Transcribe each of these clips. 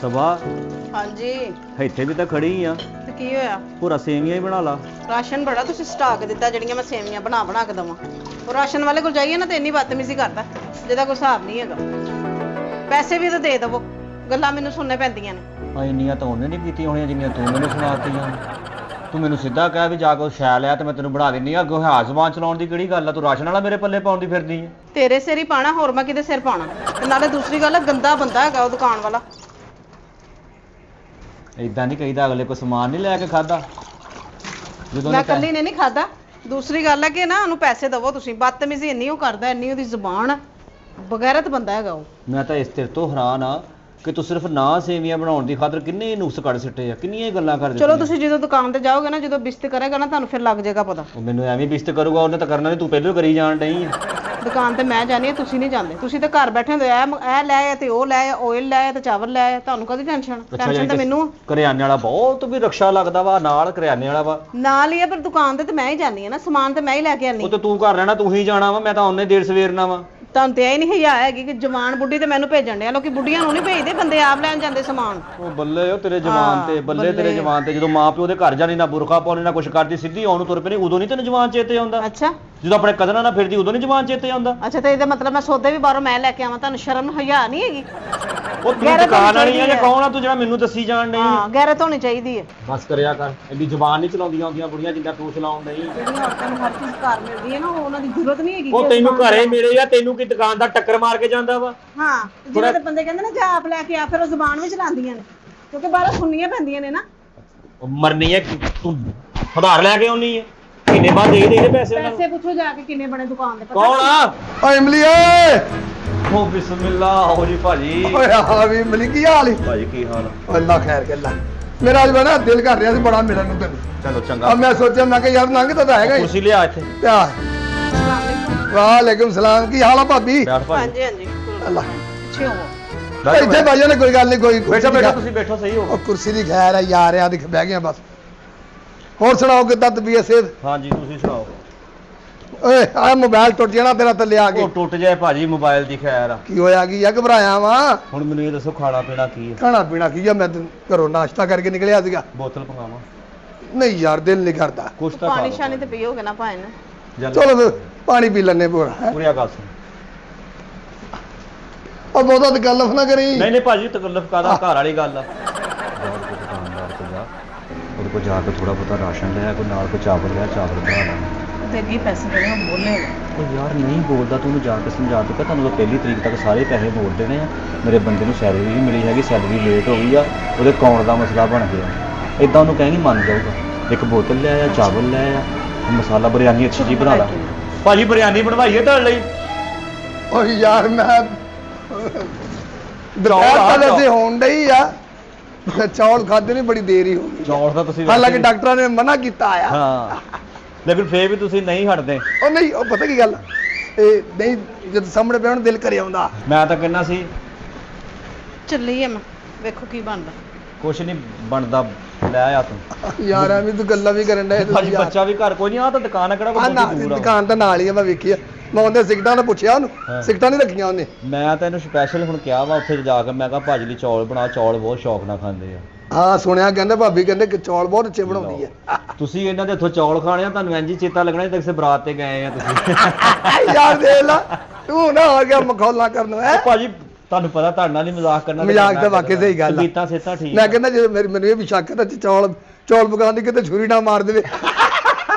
ਸਭਾ ਹਾਂਜੀ ਇੱਥੇ ਵੀ ਤਾਂ ਖੜੀ ਆ ਤੇ ਕੀ ਹੋਇਆ? ਪੂਰਾ ਸੇਵੀਆਂ ਹੀ ਬਣਾ ਲਾ। ਰਾਸ਼ਨ ਬੜਾ ਤੁਸੀਂ ਸਟਾਕ ਦਿੱਤਾ ਜਿਹੜੀਆਂ ਮੈਂ ਸੇਵੀਆਂ ਬਣਾ ਕੇ ਦਵਾਂ। ਉਹ ਰਾਸ਼ਨ ਵਾਲੇ ਕੋਲ ਜਾਈਏ ਨਾ ਤੇ ਇੰਨੀ ਬਦਤਮੀਜ਼ੀ ਕਰਦਾ ਜਿਹਦਾ ਕੋਈ ਹਿਸਾਬ ਨਹੀਂ ਹੈਗਾ। ਪੈਸੇ ਵੀ ਤਾਂ ਦੇ ਦਵੋ, ਗੱਲਾਂ ਮੈਨੂੰ ਸੁਣਨੇ ਪੈਂਦੀਆਂ ਨੇ। ਆ ਇੰਨੀਆਂ ਤਾਂ ਉਹਨੇ ਨਹੀਂ ਕੀਤੀਆਂ ਹੋਣੀਆਂ ਜਿੰਨੀਆਂ ਤੂੰ ਮੈਨੂੰ ਸੁਣਾਤੀਆਂ। ਤੂੰ ਮੈਨੂੰ ਸਿੱਧਾ ਕਹਿ ਵੀ ਜਾ ਕੇ ਸ਼ੈ ਲਿਆ ਤੇ ਮੈਂ ਤੈਨੂੰ ਬਣਾ ਦਿੰਨੀ ਆ। ਅੱਗੋਂ ਹਾਂ ਜ਼ਬਾਨ ਚਲਾਉਣ ਦੀ ਕਿਹੜੀ ਗੱਲ ਆ? ਤੂੰ ਰਾਸ਼ਨ ਵਾਲਾ ਮੇਰੇ ਪੱਲੇ ਪਾਉਣ ਦੀ ਫਿਰਦੀ ਆ। ਤੇਰੇ ਸਿਰ ਹੀ ਪਾਣਾ, ਹੋਰ ਮੈਂ ਕਿਹਦੇ ਸਿਰ ਪਾਣਾ? ਤੇ ਨਾਲੇ ਦੂਸਰੀ ਗੱਲ, ਗੰਦਾ ਬੰਦਾ ਹੈਗਾ ਉਹ ਦੁਕਾਨ ਵਾਲਾ। ਇਦਾਂ ਨਹੀਂ ਕਹੀਦਾ, ਅਗਲੇ ਕੋ ਸਮਾਨ ਨਹੀਂ ਲੈ ਕੇ ਖਾਦਾ। ਮੈਂ ਇਕੱਲੀ ਨੇ ਨਹੀਂ ਖਾਦਾ। ਦੂਸਰੀ ਗੱਲ ਹੈ ਕਿ ਨਾ ਉਹਨੂੰ ਪੈਸੇ ਦਵੋ ਤੁਸੀਂ। ਬਦਤਮੀਜ਼ੀ ਇੰਨੀ ਉਹ ਕਰਦਾ, ਇੰਨੀ ਉਹਦੀ ਜ਼ੁਬਾਨ, ਬਗੈਰਤ ਬੰਦਾ ਹੈਗਾ ਉਹ। ਮੈਂ ਤਾਂ ਇਸ ਤੇਰੇ ਤੋਂ ਹੈਰਾਨ ਆ ਕਿ ਤੂੰ ਸਿਰਫ ਨਾ ਸੇਵੀਆਂ ਬਣਾਉਣ ਦੀ ਖਾਤਰ ਕਿੰਨੇ ਨੁਕਸ ਕੱਢ ਸਿੱਟੇ ਆ, ਕਿੰਨੀਆਂ ਗੱਲਾਂ ਕਰ ਦਿੱਤੀਆਂ। ਚਲੋ ਤੁਸੀਂ ਜਦੋਂ ਦੁਕਾਨ ਤੇ ਜਾਓਗੇ ਨਾ, ਜਦੋਂ ਬਿਸਤ ਕਰੇਗਾ ਨਾ, ਤੁਹਾਨੂੰ ਫਿਰ ਲੱਗ ਜਾਏਗਾ ਪਤਾ। ਉਹ ਮੈਨੂੰ ਐਵੇਂ ਬਿਸਤ ਕਰੂਗਾ, ਉਹਨੇ ਤਾਂ ਕਰਨਾ ਨਹੀਂ, ਤੂੰ ਪਹਿਲਾਂ ਕਰੀ ਜਾਣ ਡਈ ਆ। ਦੁਕਾਨ ਤੇ ਮੈਂ ਜਾਣੀ ਆ, ਤੁਸੀਂ ਨਹੀਂ ਜਾਂਦੇ। ਤੁਸੀਂ ਤਾਂ ਘਰ ਬੈਠੇ ਹੁੰਦੇ ਆ, ਇਹ ਲੈ ਆ ਤੇ ਉਹ ਲੈ ਆ, ਆਇਲ ਲੈ ਆ ਤੇ ਚਾਵਲ ਲੈ ਆ। ਤੁਹਾਨੂੰ ਕਦੀ ਟੈਨਸ਼ਨ? ਟੈਨਸ਼ਨ ਤਾਂ ਮੈਨੂੰ। ਕਰਿਆਨੇ ਵਾਲਾ ਬਹੁਤ ਵੀ ਰਕਸ਼ਾ ਲੱਗਦਾ ਵਾ ਨਾਲ, ਕਰਿਆਨੇ ਵਾਲਾ ਵਾ ਨਾਲ ਹੀ ਆ, ਪਰ ਦੁਕਾਨ ਤੇ ਮੈਂ ਹੀ ਜਾਣੀ ਆ ਨਾ, ਸਮਾਨ ਤੇ ਮੈਂ ਹੀ ਲੈ ਕੇ ਆਨੀ। ਉਹ ਤੇ ਤੂੰ ਘਰ ਰਹਿਣਾ, ਤੂੰ ਹੀ ਜਾਣਾ ਵਾ, ਮੈਂ ਤਾਂ ਉਹਨੇ ਦੇਰ ਸਵੇਰਨਾ ਵਾ। ਤੁਹਾਨੂੰ ਤੇ ਇਹ ਨਹੀਂ ਹਿਆ ਹੈਗੀ ਕਿ ਜਵਾਨ ਬੁੱਢੀ ਤੇ ਮੈਨੂੰ ਭੇਜਣ ਡਿਆ। ਲੋਕੀ ਬੁੱਢੀਆਂ ਨੂੰ ਨਹੀਂ ਭੇਜਦੇ, ਬੰਦੇ ਆਪ ਲੈਣ ਜਾਂਦੇ ਸਮਾਨ। ਉਹ ਬੱਲੇ ਉਹ ਤੇਰੇ ਜਵਾਨ ਤੇ, ਬੱਲੇ ਤੇਰੇ ਜਵਾਨ ਤੇ। ਜਦੋਂ ਮਾਂ ਪਿਓ ਦੇ ਘਰ ਜਾਣੀ, ਨਾ ਬੁਰਖਾ ਪਾਉਣੀ ਨਾ ਕੁਛ ਕਰਦੀ, ਸਿੱਧੀ ਆਉਣ ਨੂੰ ਤੁਰ ਪੈਣੀ, ਉਦੋਂ ਨਹੀਂ ਤੈਨੂੰ ਜਵਾਨ ਚੇਤੇ ਆਉਂਦਾ? ਅੱਛਾ, ਜਦੋਂ ਆਪਣੇ ਕਦਰਾਂ ਨਾਲ ਫਿਰਦੀ ਉਦੋਂ ਨਹੀਂ ਜਵਾਨ ਚੇਤੇ ਆਉਂਦਾ? ਅੱਛਾ, ਤੇ ਇਹਦਾ ਮਤਲਬ ਮੈਂ ਸੌਦੇ ਵੀ ਬਾਹਰੋਂ ਮੈਂ ਲੈ ਕੇ ਆਵਾਂ? ਤੁਹਾਨੂੰ ਸ਼ਰਮ ਹਿਆ ਨਹੀਂ ਹੈਗੀ? ਉਹ ਤੂੰ ਦੁਕਾਨ ਵਾਲੀ ਆ ਜਾਂ ਕੌਣ ਆ ਤੂੰ ਜਿਹੜਾ ਮੈਨੂੰ ਦੱਸੀ ਜਾਣ ਡਈ? ਹਾਂ, ਗੈਰਤ ਹੋਣੀ ਚਾਹੀਦੀ ਹੈ। ਬਸ ਕਰਿਆ ਕਰ, ਐਡੀ ਜ਼ਬਾਨ ਨਹੀਂ ਚਲਾਉਂਦੀਆਂ ਹੁੰਦੀਆਂ ਬੁੜੀਆਂ ਜਿੰਨਾ ਤੂੰ ਚਲਾਉਣ ਡਈ। ਜਿਹੜੀਆਂ ਔਰਤਾਂ ਨੂੰ ਹਰ ਚੀਜ਼ ਘਰ ਮਿਲਦੀ ਹੈ ਨਾ, ਉਹਨਾਂ ਦੀ ਜ਼ਰੂਰਤ ਨਹੀਂ ਹੈਗੀ। ਉਹ ਤੈਨੂੰ ਘਰੇ ਮਿਲੇ ਆ, ਤੈਨੂੰ ਕੀ ਦੁਕਾਨ ਦਾ ਟੱਕਰ ਮਾਰ ਕੇ ਜਾਂਦਾ ਵਾ? ਹਾਂ, ਜਿਹੜੇ ਤੇ ਬੰਦੇ ਕਹਿੰਦੇ ਨੇ ਜਾ ਆਪ ਲੈ ਕੇ ਆ, ਫਿਰ ਉਹ ਜ਼ੁਬਾਨ ਵੀ ਚਲਾਉਂਦੀਆਂ ਨੇ, ਕਿਉਂਕਿ ਬਾਹਰੋਂ ਸੁਣਨੀਆਂ ਪੈਂਦੀਆਂ ਨੇ ਨਾ। ਉਹ ਮਰਨੀ ਹੈ ਤੂੰ, ਉਧਾਰ ਲੈ ਕੇ ਆਉਣੀ ਹੈ, ਮਹੀਨੇ ਬਾਅਦ ਦੇ ਦੇ ਪੈਸੇ ਉਹਨਾਂ ਨੂੰ। ਪੈਸੇ ਪੁੱਛੋ ਜਾ ਕੇ ਕਿੰਨੇ ਬਣੇ ਦੁਕਾਨ ਦੇ। ਕੌਣ ਆ? ਓਏ ਇਮਲੀ ਓਏ। ਓ ਬਿਸਮਿਲ੍ਲਾ, ਆਓ ਜੀ ਭਾਜੀ। ਓਏ ਆ ਵੀ ਇਮਲੀ, ਕੀ ਹਾਲ ਈ? ਭਾਜੀ ਕੀ ਹਾਲ? ਅੱਲਾ ਖੈਰ ਕਰ ਲਾ। ਮੇਰਾ ਅੱਜ ਬਣਾ ਦਿਲ ਕਰ ਰਿਹਾ ਸੀ ਬੜਾ ਮਿਲਣ ਨੂੰ ਤੈਨੂੰ। ਚਲੋ ਆ ਚੰਗਾ। ਮੈਂ ਸੋਚਿਆ, ਮੈਂ ਕਿ ਯਾਰ ਲੰਘਦਾ ਤਾਂ ਹੈਗਾ ਹੀ। ਕੁਰਸੀ ਲਿਆ ਇੱਥੇ ਪਿਆ। ਵਾਲੇਕੁਮ ਸਲਾਮ, ਕੀ ਹਾਲ ਆ ਭਾਬੀ? ਬੈਠ ਭਾਜੀ। ਹਾਂਜੀ ਹਾਂਜੀ, ਅੱਲਾ ਪਿੱਛੇ ਹੋਵੋ। ਇੱਥੇ ਬਹਿ ਜਾਓ, ਕੋਈ ਗੱਲ ਨਹੀਂ, ਕੋਈ ਬੈਠੋ ਬੈਠੋ, ਤੁਸੀਂ ਬੈਠੋ, ਸਹੀ ਹੋ। ਉਹ ਕੁਰਸੀ ਦੀ ਖੈਰ ਆ ਯਾਰ, ਆ ਦੇਖ ਬਹਿ ਗਿਆ ਬਸ। ਹੋਰ ਸੁਣਾਓ ਕਿੱਦਾਂ ਤਬੀਅਤ ਸਿਹਤ? ਹਾਂਜੀ ਤੁਸੀਂ ਸੁਣਾਓ। ਓਏ ਆ ਮੋਬਾਈਲ ਟੁੱਟ ਜਾਣਾ ਤੇਰਾ ਥੱਲੇ ਆ ਕੇ। ਉਹ ਟੁੱਟ ਜਾਏ ਭਾਜੀ, ਮੋਬਾਈਲ ਦੀ ਖੈਰ ਆ। ਕੀ ਹੋਇਆ, ਕੀ ਆ, ਘਬਰਾਇਆ ਵਾ? ਹੁਣ ਮੈਨੂੰ ਇਹ ਦੱਸੋ, ਖਾਣਾ ਪੀਣਾ ਕੀ ਹੈ? ਖਾਣਾ ਪੀਣਾ ਕੀ ਆ? ਮੈਂ ਤਾਂ ਘਰੋਂ ਨਾਸ਼ਤਾ ਕਰਕੇ ਨਿਕਲਿਆ ਸੀਗਾ। ਬੋਤਲ ਪਕਾਵਾਂ? ਨਹੀਂ ਯਾਰ, ਦਿਲ ਨਹੀਂ ਕਰਦਾ। ਕੁਛ ਤਾਂ ਪਾਣੀ ਸ਼ਾਨੀ ਤੇ ਪੀਓਗੇ ਨਾ ਭਾਵੇਂ ਨਾ। ਚਲੋ ਫਿਰ ਪਾਣੀ ਪੀ ਲੈਣੇ ਪੂਰਾ। ਪੂਰੀ ਗੱਲ ਸੁਣ। ਉਹ ਬਹੁਤਾ ਤਕੱਲਫ ਨਾ ਕਰੀ। ਨਹੀਂ ਨਹੀਂ ਭਾਜੀ, ਤਕੱਲਫ ਕਾਹਦਾ, ਘਰ ਵਾਲੀ ਗੱਲ ਆ। ਦੁਕਾਨਦਾਰ ਕੋਲ ਜਾ, ਉਹਦੇ ਕੋਲ ਜਾ ਕੇ ਥੋੜਾ ਬਹੁਤਾ ਰਾਸ਼ਨ ਲਿਆ, ਕੋਈ ਨਾਲ ਕੋਈ ਚਾਵਲ ਲਿਆ, ਚਾਵਲ ਬਣਾ ਲਾ। ਤੇ ਅੱਗੇ ਪੈਸੇ ਦੇਣੇ ਉਹ ਬੋਲੇਗਾ। ਉਹ ਯਾਰ ਨਹੀਂ ਬੋਲਦਾ, ਤੂੰ ਉਹਨੂੰ ਜਾ ਕੇ ਸਮਝਾ ਦਿੱਤਾ, ਤੁਹਾਨੂੰ ਤਾਂ 1 ਤਰੀਕ ਤੱਕ ਸਾਰੇ ਪੈਸੇ ਮੋੜ ਦੇਣੇ ਆ। ਮੇਰੇ ਬੰਦੇ ਨੂੰ ਸੈਲਰੀ ਵੀ ਮਿਲੀ ਹੈਗੀ, ਸੈਲਰੀ ਲੇਟ ਹੋ ਗਈ ਆ, ਉਹਦੇ ਅਕਾਊਂਟ ਦਾ ਮਸਲਾ ਬਣ ਗਿਆ। ਇਦਾਂ ਉਹਨੂੰ ਕਹੇਂਗੀ ਮੰਨ ਜਾਊਗਾ। ਇੱਕ ਬੋਤਲ ਲੈ ਆ, ਚਾਵਲ ਲੈ ਆ, ਮਸਾਲਾ ਬਿਰਿਆਨੀ ਅੱਛੀ ਜੀ ਬਣਾ ਲਾ। ਭਾਜੀ ਬਿਰਿਆਨੀ ਬਣਵਾਈਏ ਤੁਹਾਡੇ ਲਈ? ਓ ਯਾਰ ਮੈਂ ਦੁਪਹਿਰ ਤਾਂ ਵੈਸੇ ਹੋਣ ਡਈ ਆ, ਚੌਲ ਖਾਦੇ ਨਹੀਂ ਬੜੀ ਦੇਰ ਹੀ ਹੋ ਗਈ। ਚੌਲ ਤਾਂ ਤੁਸੀਂ ਹਾਲਾਂਕਿ ਡਾਕਟਰਾਂ ਨੇ ਮਨਾ ਕੀਤਾ ਆ। ਹਾਂ, ਲੇਕਿਨ ਫੇਰ ਵੀ ਤੁਸੀਂ ਨਹੀਂ ਹਟਦੇ। ਉਹ ਨਹੀਂ, ਉਹ ਪਤਾ ਕੀ ਗੱਲ, ਇਹ ਨਹੀਂ ਜਦ ਸਾਹਮਣੇ ਪਿਆ ਦਿਲ ਕਰੇ ਆਉਂਦਾ। ਮੈਂ ਤਾਂ ਕਹਿੰਦਾ ਸੀ ਚੱਲੀ ਆ ਮੈਂ, ਵੇਖੋ ਕੀ ਬਣਦਾ। ਕੁਛ ਨਹੀਂ ਬਣਦਾ, ਲੈ ਆ ਤੂੰ। ਯਾਰ ਐਵੇਂ ਤੂੰ ਗੱਲਾਂ ਵੀ ਕਰਨ ਡਏ ਭਾਜੀ ਬੱਚਾ ਵੀ ਘਰ ਕੋਈ ਨਹੀਂ, ਆ ਤਾਂ ਦੁਕਾਨ ਆ, ਕਿਹੜਾ ਕੋਈ ਦੂਰ ਆ। ਦੁਕਾਨ ਤਾਂ ਨਾਲ ਹੀ ਆ, ਮੈਂ ਵੇਖੀ ਆ। ਮੈਂ ਉਹਦੇ ਸਿਗਟਾਂ ਨੂੰ ਪੁੱਛਿਆ, ਉਹਨੂੰ ਸਿਗਟਾਂ ਨਹੀਂ ਰੱਖੀਆਂ ਉਹਨੇ। ਮੈਂ ਤਾਂ ਇਹਨੂੰ ਸਪੈਸ਼ਲ ਹੁਣ ਕਿਹਾ ਵਾ ਉੱਥੇ ਜਾ ਕੇ, ਮੈਂ ਕਿਹਾ ਭਾਜੀ ਲਈ ਚੌਲ ਬਣਾ, ਚੌਲ ਬਹੁਤ ਸ਼ੌਕ ਨਾਲ ਖਾਂਦੇ ਆ। ਹਾਂ ਸੁਣਿਆ, ਕਹਿੰਦੇ ਭਾਬੀ ਕਹਿੰਦੇ ਕਿ ਚੌਲ ਬਹੁਤ ਅੱਛੇ ਬਣਾਉਂਦੀ ਆ। ਤੁਸੀਂ ਇਹਨਾਂ ਦੇ ਹੱਥੋਂ ਚੌਲ ਖਾਣੇ ਆ, ਤੁਹਾਨੂੰ ਇੰਝ ਹੀ ਚੇਤਾ ਲੱਗਣਾ ਜਿੱਦਾਂ ਕਿਸੇ ਬਰਾਤ ਤੇ ਗਏ ਆ ਤੁਸੀਂ। ਯਾਰ ਦੇਖ ਲਾ, ਤੂੰ ਨਾ ਆ ਗਿਆ ਮਖੌਲਾ ਕਰਨ। ਹੈ ਭਾਜੀ ਤੁਹਾਨੂੰ ਪਤਾ, ਤੁਹਾਡੇ ਨਾਲ ਹੀ ਮਜ਼ਾਕ ਕਰਨਾ। ਮਜ਼ਾਕ ਤਾਂ ਵਾਕਈ ਸਹੀ ਗੱਲ ਆ। ਬੀਤਾਂ ਸੇਤਾਂ ਠੀਕ। ਮੈਂ ਕਹਿੰਦਾ ਜੇ ਮੈਨੂੰ ਇਹ ਵੀ ਸ਼ੱਕ ਹੈ ਤਾਂ ਚੌਲ ਪਕਾਉਣ ਦੀ ਕਿਤੇ ਛੁਰੀ ਨਾ ਮਾਰ ਦੇਵੇ।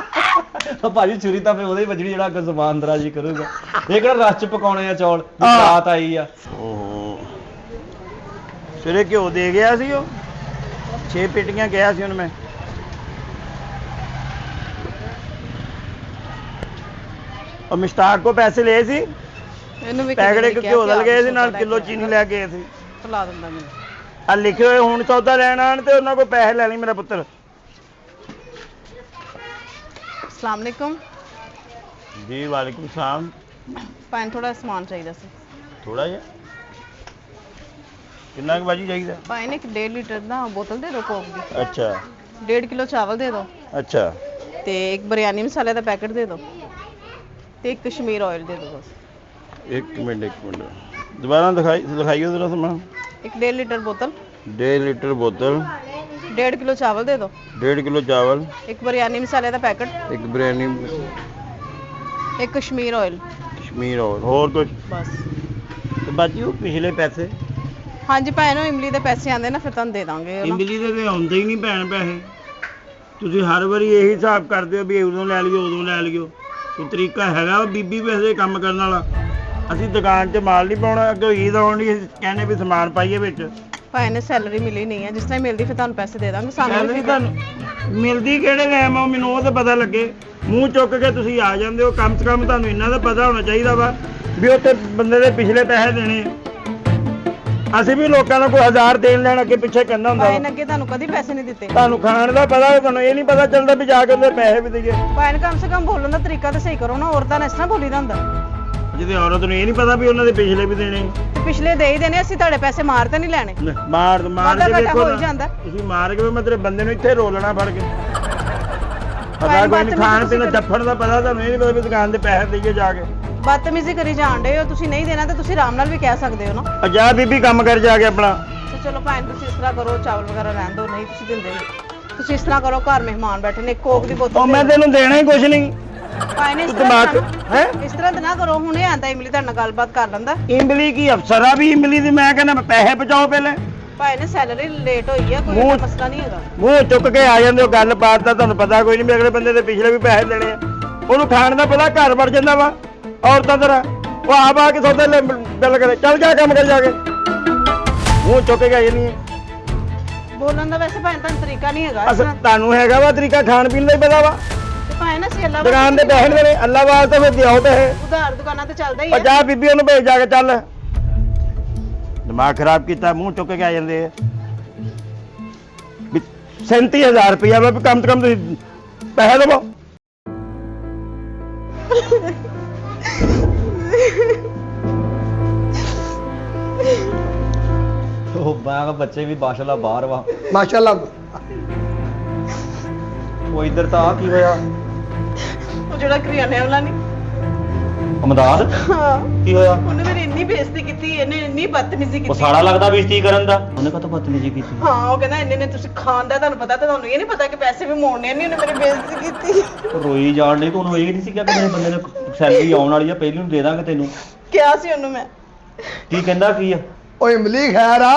ਭਾਜੀ ਛੁਰੀ ਤਾਂ ਫੇ ਉਹਦੇ ਹੀ ਵੱਜਣੀ ਜਿਹੜਾ ਅੱਗੇ ਜ਼ਮਾਨਦਰਾਜੀ ਕਰੂਗਾ। ਇਹ ਕਿਹੜਾ ਰਸ ਚ ਪਕਾਉਣੇ ਆ ਚੌਲ, ਬਰਾਤ ਆਈ ਆ। ਓਹੋ, ਸਵੇਰੇ ਘਿਓ ਦੇ ਗਿਆ ਸੀ ਉਹ 6 ਪੇਟੀਆਂ ਕਿਹਾ ਸੀ ਉਹਨੂੰ ਮੈਂ। ਉਹ ਮਿਸਟਾਕ ਕੋ ਪੈਸੇ ਲਏ ਸੀ, ਇਹਨੂੰ ਵੀ ਪੈਕਟ ਘਿਓ ਦਾ ਲਗਾਏ ਸੀ, ਨਾਲ ਕਿਲੋ ਚੀਨੀ ਲੈ ਕੇ ਗਏ ਸੀ। ਖਿਲਾ ਦਿੰਦਾ ਮੈਨੂੰ। ਆ ਲਿਖੇ ਹੋਏ ਹੁਣ ਸੌਦਾ ਲੈਣ ਆਣ ਤੇ ਉਹਨਾਂ ਕੋਲ ਪੈਸੇ ਲੈ ਲਈ ਮੇਰਾ ਪੁੱਤਰ। ਅਸਲਾਮ ਵਾਲੇਕੁਮ ਜੀ ਵਾਲੇਕੁਮ ਸਲਾਮ। ਭਾਵੇਂ ਥੋੜਾ ਸਮਾਨ ਚਾਹੀਦਾ ਸੀ। ਥੋੜਾ ਜਿਹਾ ਕਿੰਨਾ ਕੁ ਬਾਜੀ ਚਾਹੀਦਾ? ਭਾਵੇਂ ਇੱਕ 1.5 ਲੀਟਰ ਦਾ ਬੋਤਲ ਦੇ ਦਿਓ ਕੋਕ ਦੀ। ਅੱਛਾ 1.5 ਕਿਲੋ ਚਾਵਲ ਦੇ ਦਿਓ, ਅੱਛਾ ਤੇ ਇੱਕ ਬਿਰਿਆਨੀ ਮਸਾਲੇ ਦਾ ਪੈਕਟ ਦੇ ਦਿਓ, ਤੇ ਇੱਕ ਕਸ਼ਮੀਰ ਆਇਲ ਦੇ ਦਿਓ ਬਸ। ਇੱਕ ਮਿੰਟ ਦੁਬਾਰਾ ਦਿਖਾਈਓ ਜ਼ਰਾ ਸਮਾਂ। ਇੱਕ 1.5 ਲੀਟਰ ਬੋਤਲ 1.5 ਲੀਟਰ ਬੋਤਲ 1.5 ਕਿਲੋ ਚਾਵਲ ਦੇ ਦਿਓ 1.5 ਕਿਲੋ ਚਾਵਲ ਇੱਕ ਬਿਰਿਆਨੀ ਮਸਾਲੇ ਦਾ ਪੈਕਟ ਇੱਕ ਬਿਰਿਆਨੀ ਇੱਕ ਕਸ਼ਮੀਰ ਆਇਲ ਕਸ਼ਮੀਰ ਹੋਰ ਕੁਝ ਬਸ ਤੇ ਬਾਕੀ ਉਹ ਪਿਛਲੇ ਪੈਸੇ ਹਾਂਜੀ ਭਾਈ ਨੂੰ ਇਮਲੀ ਦੇ ਪੈਸੇ ਆਂਦੇ ਨਾ ਫਿਰ ਤੁਹਾਨੂੰ ਦੇ ਦਾਂਗੇ ਇਮਲੀ ਦੇ ਤੇ ਆਉਂਦੇ ਹੀ ਨਹੀਂ ਭੈਣ ਪੈਸੇ ਤੁਸੀਂ ਹਰ ਵਾਰੀ ਇਹੀ ਹਿਸਾਬ ਕਰਦੇ ਹੋ ਵੀ ਉਦੋਂ ਲੈ ਲਿਓ ਕੋਈ ਤਰੀਕਾ ਹੈਗਾ ਬੀਬੀ ਵੈਸੇ ਕੰਮ ਕਰਨ ਵਾਲਾ ਅਸੀਂ ਦੁਕਾਨ 'ਚ ਮਾਲ ਨਹੀਂ ਪਾਉਣਾ ਅੱਗੇ ਈਦ ਆਉਣ ਦੀ ਕਹਿੰਦੇ ਵੀ ਸਮਾਨ ਪਾਈਏ ਵਿੱਚ ਭਾਈ ਨੇ ਸੈਲਰੀ ਮਿਲੀ ਨਹੀਂ ਹੈ ਜਿਸ ਤਰ੍ਹਾਂ ਮਿਲਦੀ ਫਿਰ ਤੁਹਾਨੂੰ ਪੈਸੇ ਦੇ ਦਾਂਗੇ ਸਾਨੂੰ ਸੈਲਰੀ ਤੁਹਾਨੂੰ ਮਿਲਦੀ ਕਿਹੜੇ ਟਾਈਮ ਆ ਮੈਨੂੰ ਉਹ ਤਾਂ ਪਤਾ ਲੱਗੇ ਮੂੰਹ ਚੁੱਕ ਕੇ ਤੁਸੀਂ ਆ ਜਾਂਦੇ ਹੋ ਕਮ ਸੇ ਕਮ ਤੁਹਾਨੂੰ ਇੰਨਾ ਤਾਂ ਪਤਾ ਹੋਣਾ ਚਾਹੀਦਾ ਵਾ ਵੀ ਉੱਥੇ ਬੰਦੇ ਦੇ ਪਿਛਲੇ ਪੈਸੇ ਦੇਣੇ ਆ। ਅਸੀਂ ਵੀ ਲੋਕਾਂ ਨੂੰ ਕੋਈ 1000 ਦੇਣ ਲੈਣ ਅੱਗੇ ਪਿੱਛੇ ਕਹਿੰਦਾ ਹੁੰਦਾ ਭਾਈ ਨੇ ਅੱਗੇ ਤੁਹਾਨੂੰ ਕਦੀ ਪੈਸੇ ਨਹੀਂ ਦਿੱਤੇ ਤੁਹਾਨੂੰ ਖਾਣ ਦਾ ਪਤਾ ਤੁਹਾਨੂੰ ਇਹ ਨਹੀਂ ਪਤਾ ਚੱਲਦਾ ਵੀ ਜਾ ਕੇ ਉਹਦੇ ਪੈਸੇ ਵੀ ਦੇਈਏ ਭਾਈ ਨੇ ਕਮ ਸੇ ਕਮ ਬੋਲਣ ਦਾ ਤਰੀਕਾ ਤਾਂ ਸਹੀ ਕਰੋ ਨਾ ਔਰਤਾਂ ਨੇ ਇਸ ਤਰ੍ਹਾਂ ਬੋਲੀਦਾ ਹੁੰਦਾ ਜਿਹਦੇ ਔਰਤ ਨੂੰ ਇਹ ਨਹੀਂ ਪਤਾ ਵੀ ਉਹਨਾਂ ਦੇ ਪਿਛਲੇ ਵੀ ਦੇਣੇ ਤੇ ਪਿਛਲੇ ਦੇ ਹੀ ਦੇਣੇ ਅਸੀਂ ਤੁਹਾਡੇ ਪੈਸੇ ਮਾਰ ਤਾਂ ਨਹੀਂ ਲੈਣੇ ਮਾਰ ਕੇ ਵਾਧਾ ਘਾਟਾ ਵੇਖੋ ਹੋ ਹੀ ਨਾ। ਜਾਂਦਾ। ਤੁਸੀਂ ਮਾਰ ਕੇ ਮੈਂ ਤੇਰੇ ਬੰਦੇ ਨੂੰ ਇੱਥੇ ਰੋਲਣਾ ਫੜ ਕੇ ਪਤਾ ਕੋਈ ਨਹੀਂ ਖਾਣ ਪੀਣ ਜੱਫਣ ਦਾ ਪਤਾ ਤੁਹਾਨੂੰ ਇਹ ਨਹੀਂ ਪਤਾ ਵੀ ਦੁਕਾਨ ਦੇ ਪੈਸੇ ਦੇਈਏ ਜਾ ਕੇ ਬਦਤਮੀਜ਼ੀ ਕਰੀ ਜਾਂਦੇ ਹੋ ਤੁਸੀਂ ਨਹੀਂ ਦੇਣਾ ਤਾਂ ਤੁਸੀਂ ਆਰਾਮ ਨਾਲ ਵੀ ਕਹਿ ਸਕਦੇ ਹੋ ਨਾ ਜਾ ਬੀਬੀ ਕੰਮ ਕਰ ਜਾ ਕੇ ਆਪਣਾ ਤੇ ਚਲੋ ਭਾਈ ਤੁਸੀਂ ਇਸ ਤਰ੍ਹਾਂ ਕਰੋ ਚਾਵਲ ਵਗੈਰਾ ਰਹਿਣ ਦਿਓ ਨਹੀਂ ਤੁਸੀਂ ਦਿੰਦੇ ਤੁਸੀਂ ਇਸ ਤਰ੍ਹਾਂ ਕਰੋ ਘਰ ਮਹਿਮਾਨ ਬੈਠੇ ਨੇ ਕੋਕ ਦੀ ਬੋਤਲ ਉਹ ਮੈਂ ਤੈਨੂੰ ਦੇਣਾ ਹੀ ਕੁਝ ਨਹੀਂ ਭਾਈ ਨੇ ਇਸ ਦਿਮਾਗ ਤਰ੍ਹਾਂ ਹੈ ਇਸ ਤਰ੍ਹਾਂ ਤਾਂ ਨਾ ਕਰੋ ਹੁਣੇ ਆਂਦਾ ਇਮਲੀ ਤੁਹਾਡੇ ਨਾਲ ਗੱਲਬਾਤ ਕਰ ਲੈਂਦਾ ਇਮਲੀ ਕੀ ਅਫਸਰ ਆ ਵੀ ਇਮਲੀ ਦੀ ਮੈਂ ਕਹਿੰਦਾ ਪੈਸੇ ਬਚਾਓ ਪਹਿਲੇ ਭਾਈ ਨੇ ਸੈਲਰੀ ਲੇਟ ਹੋਈ ਆ ਕੋਈ ਮੂੰਹ- ਏਡਾ ਮਸਲਾ ਨਹੀਂ ਹੈਗਾ ਮੂੰਹ ਚੁੱਕ ਕੇ ਆ ਜਾਂਦੇ ਹੋ ਗੱਲ ਬਾਤ ਦਾ ਤੁਹਾਨੂੰ ਪਤਾ ਕੋਈ ਨਹੀਂ ਵੀ ਅਗਲੇ ਬੰਦੇ ਦੇ ਪਿਛਲੇ ਵੀ ਪੈਸੇ ਦੇਣੇ ਆ ਉਹਨੂੰ ਖਾਣ ਦਾ ਪਤਾ ਘਰ ਵੜ ਜਾਂਦਾ ਵਾ ਔਰਤਾਂ ਤਰ੍ਹਾਂ ਉਹ ਆਪ ਆ ਕੇ ਸੌਦਾ ਬਿੱਲ ਕਰੇ ਚੱਲ ਜਾ ਕੰਮ ਕਰ ਜਾ ਕੇ ਮੂੰਹ ਚੁੱਕ ਕੇ ਆਈ ਨਹੀਂ ਬੋਲਣ ਦਾ ਵੈਸੇ ਭਾਈ ਤੁਹਾਨੂੰ ਤਰੀਕਾ ਨਹੀਂ ਹੈਗਾ ਇਸ ਅਸਲ ਤਰ੍ਹਾਂ ਤੁਹਾਨੂੰ ਹੈਗਾ ਵਾ ਤਰੀਕਾ ਖਾਣ ਪੀਣ ਦਾ ਹੀ ਪਤਾ ਵਾ ਤੇ ਭਾਈ ਨਾ ਸੀ ਅੱਲਾ ਦੁਕਾਨ ਦੇ ਪੈਸੇ ਦੇਣੇ ਅੱਲਾ ਵਾਸਤੇ ਫਿਰ ਦਿਓ ਪੈਸੇ ਉਧਾਰ ਦੁਕਾਨਾਂ ਤੇ ਚੱਲਦਾ ਹੀ ਹੈ ਜਾ ਬੀਬੀ ਉਹਨੂੰ ਭੇਜ ਜਾ ਕੇ ਚੱਲ ਦਿਮਾਗ ਖਰਾਬ ਕੀਤਾ ਮੂੰਹ ਚੁੱਕ ਕੇ ਆ ਜਾਂਦੇ ਆ ਵੀ 37000 ਰੁਪਇਆ ਵਾ ਵੀ ਕਮ ਤੋਂ ਕਮ ਤੁਸੀਂ ਪੈਸੇ ਦੇਵੋ ਉਹ ਬਾਗ ਬੱਚੇ ਵੀ ਮਾਸ਼ਾਅੱਲਾ ਬਾਹਰ ਵਾ ਮਾਸ਼ਾਅੱਲਾ ਉਹ ਇੱਧਰ ਤਾਂ ਆ ਕੀ ਹੋਇਆ ਉਹ ਜਿਹੜਾ ਕਰਿਆਨੇ ਵਾਲਾ ਨਹੀਂ ਅਮਦਾਦ ਹਾਂ ਕੀ ਹੋਇਆ ਉਹਨੇ ਮੇਰੀ ਇੰਨੀ ਬੇਇੱਜ਼ਤੀ ਕੀਤੀ ਇਹਨੇ ਇੰਨੀ ਬਦਤਮੀਜ਼ੀ ਉਹ ਕੀਤੀ ਸਾੜਾ ਲੱਗਦਾ ਬੇਇੱਜ਼ਤੀ ਕਰਨ ਦਾ ਉਹਨੇ ਕਦੋਂ ਬਦਤਮੀਜ਼ੀ ਕੀਤੀ ਹਾਂ ਉਹ ਕਹਿੰਦਾ ਇੰਨੇ ਨੇ ਤੁਸੀਂ ਖਾਣ ਦਾ ਤੁਹਾਨੂੰ ਪਤਾ ਤੇ ਤੁਹਾਨੂੰ ਇਹ ਨਹੀਂ ਪਤਾ ਕਿ ਪੈਸੇ ਵੀ ਮੋੜਨੇ ਨਹੀਂ ਉਹਨੇ ਮੇਰੀ ਬੇਇੱਜ਼ਤੀ ਕੀਤੀ ਉਹ ਰੋਈ ਜਾਣ ਲਈ ਉਹਨੂੰ ਇਹ ਨਹੀਂ ਸੀ ਕਿ ਮੇਰੇ ਬੰਦੇ ਨੇ ਸੈਲਰੀ ਆਉਣ ਵਾਲੀ ਆ ਪਹਿਲੀ ਨੂੰ ਦੇ ਦਾਂਗੇ ਤੈਨੂੰ ਕਿਹਾ ਸੀ ਉਹਨੂੰ ਮੈਂ ਕੀ ਕਹਿੰਦਾ ਕੀ ਆ ਓਏ ਇਮਲੀ ਖੈਰ ਆ